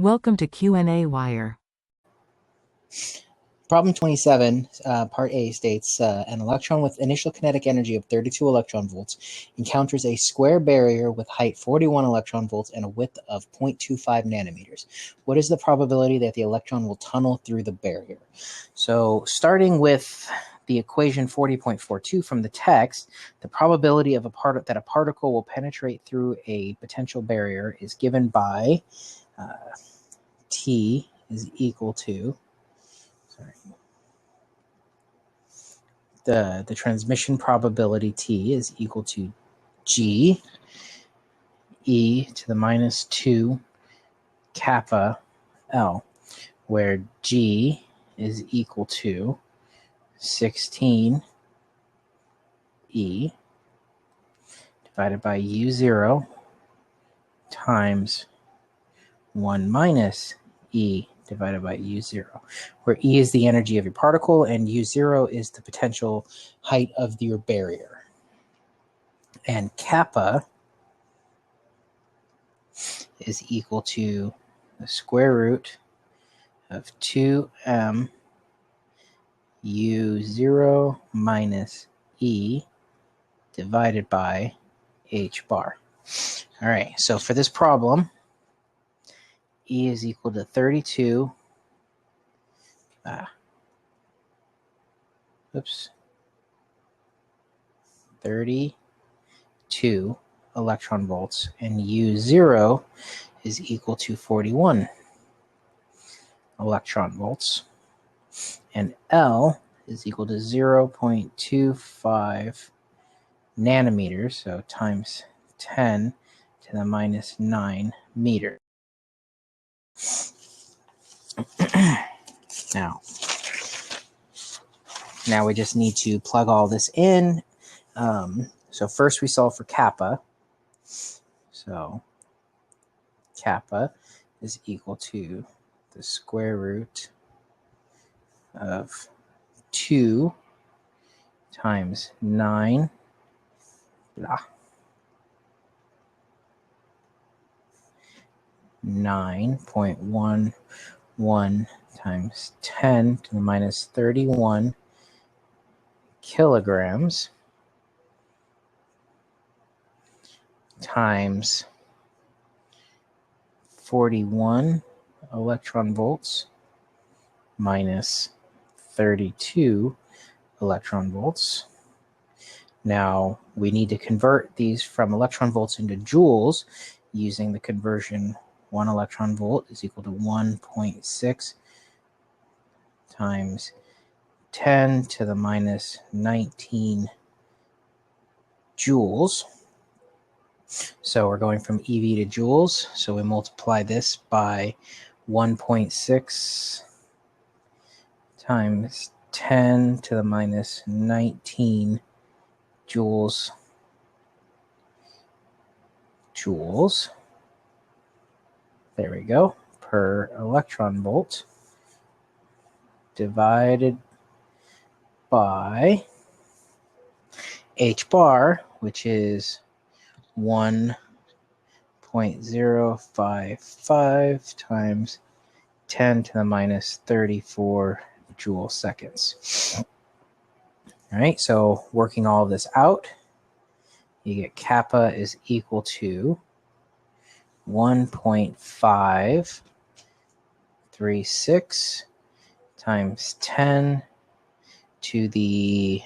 Welcome to qnawire. Problem 27, part A states, an electron with initial kinetic energy of 32 electron volts encounters a square barrier with height 41 electron volts and a width of 0.25 nanometers. What is the probability that the electron will tunnel through the barrier? So starting with the equation 40.42 from the text, the probability of that a particle will penetrate through a potential barrier is given by T is equal to the transmission probability T is equal to G e to the minus 2 kappa L, where G is equal to 16 E divided by U0 times 1 minus E divided by U0, where E is the energy of your particle and U0 is the potential height of your barrier. And kappa is equal to the square root of 2m U0 minus E divided by h bar. All right, so for this problem, E is equal to 32 electron volts, and U0 is equal to 41 electron volts, and L is equal to 0.25 nanometers, so times 10 to the minus 9 meters. Now we just need to plug all this in. So first we solve for kappa. So kappa is equal to the square root of 2 times 9 9.11 times 10 to the minus 31 kilograms times 41 electron volts minus 32 electron volts. Now we need to convert these from electron volts into joules using the conversion 1 electron volt is equal to 1.6 times 10 to the minus 19 joules. So we're going from EV to joules. So we multiply this by 1.6 times 10 to the minus 19 joules. There we go, per electron volt, divided by h bar, which is 1.055 times 10 to the minus 34 joule seconds. All right, so working all of this out, you get kappa is equal to 1.536 times 10 to the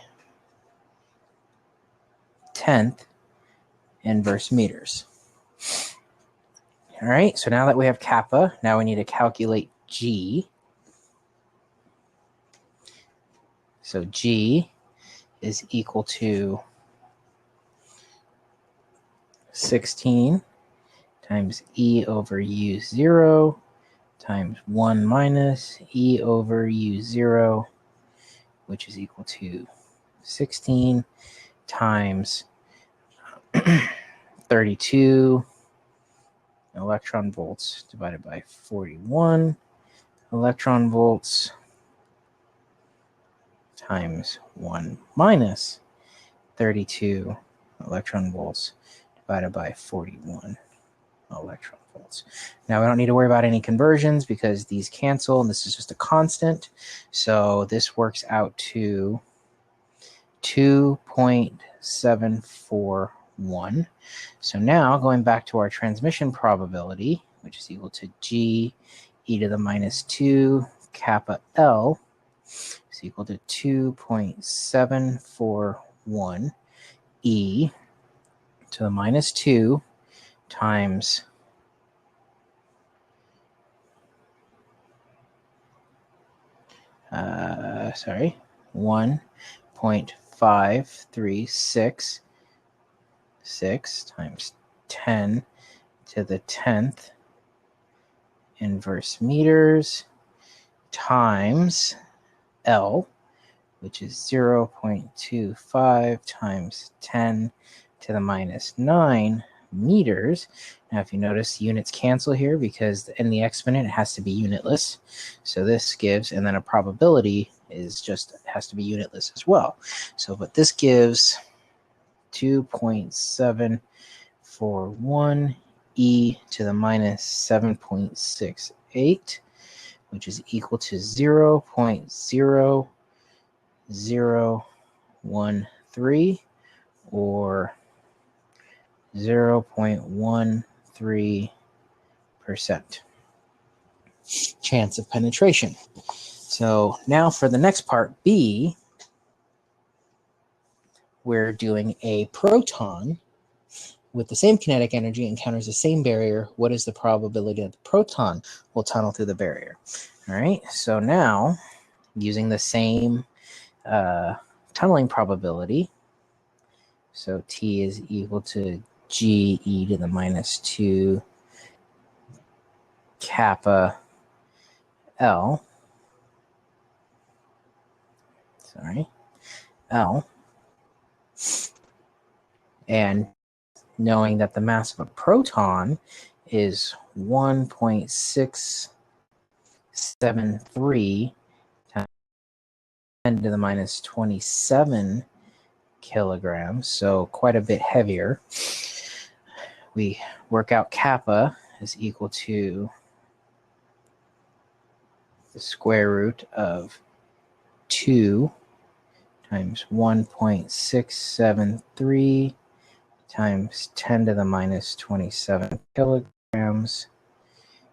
10th inverse meters. All right, so now that we have kappa, now we need to calculate G. So G is equal to 16 times E over U0 times 1 minus E over U0, which is equal to 16 times 32 electron volts divided by 41 electron volts times 1 minus 32 electron volts divided by 41 electron volts. volts. Now we don't need to worry about any conversions because these cancel and this is just a constant. So this works out to 2.741. So now going back to our transmission probability, which is equal to G e to the minus 2 kappa L, is equal to 2.741 e to the minus 2 times 1.5366 times 10 to the 10th inverse meters times L, which is 0.25 times 10 to the minus 9 meters. Now, if you notice, units cancel here because in the exponent it has to be unitless. So this gives, and then a probability is just has to be unitless as well. So, but this gives 2.741 e to the minus 7.68, which is equal to 0.0013 or 0.13% chance of penetration. So now for the next part, B, we're doing a proton with the same kinetic energy encounters the same barrier. What is the probability that the proton will tunnel through the barrier? All right, so now using the same tunneling probability, so T is equal to G e to the minus 2 kappa L, L, and knowing that the mass of a proton is 1.673 times 10 to the minus 27 kilograms, so quite a bit heavier. We work out kappa is equal to the square root of 2 times 1.673 times 10 to the minus 27 kilograms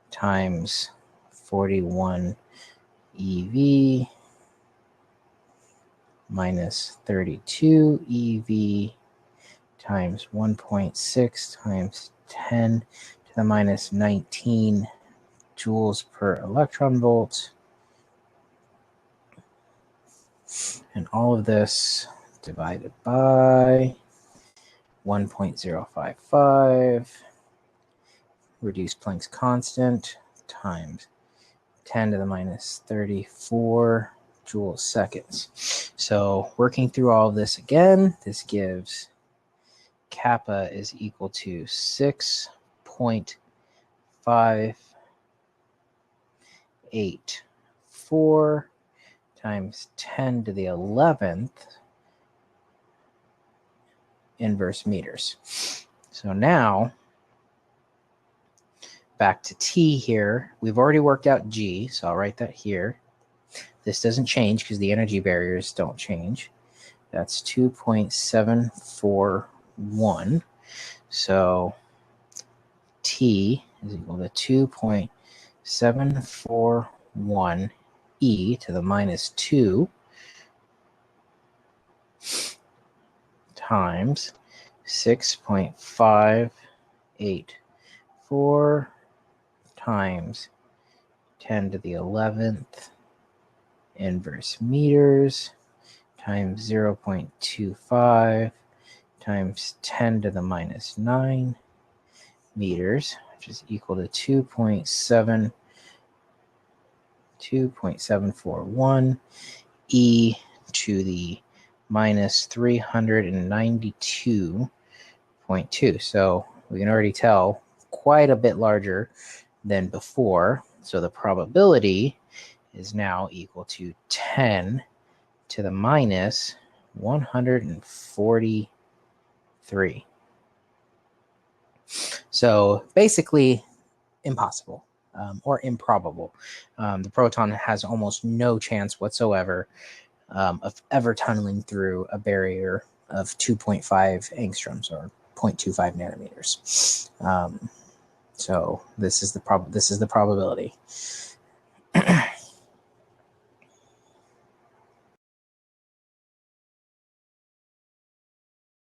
times 41 EV minus 32 EV times 1.6 times 10 to the minus 19 joules per electron volt. And all of this divided by 1.055, reduce Planck's constant, times 10 to the minus 34 joule seconds. So working through all of this again, this gives kappa is equal to 6.584 times 10 to the 11th inverse meters. So now back to T here. We've already worked out G, so I'll write that here. This doesn't change because the energy barriers don't change. That's 2.741. So T is equal to 2.741 e to the minus 2 times 6.584 times 10 to the 11th inverse meters times 0.25 times 10 to the minus 9 meters, which is equal to 2.741 e to the minus 392.2. So we can already tell quite a bit larger than before. So the probability is now equal to 10 to the minus 143. So basically impossible or improbable. The proton has almost no chance whatsoever of ever tunneling through a barrier of 2.5 angstroms or 0.25 nanometers. So this is the probability.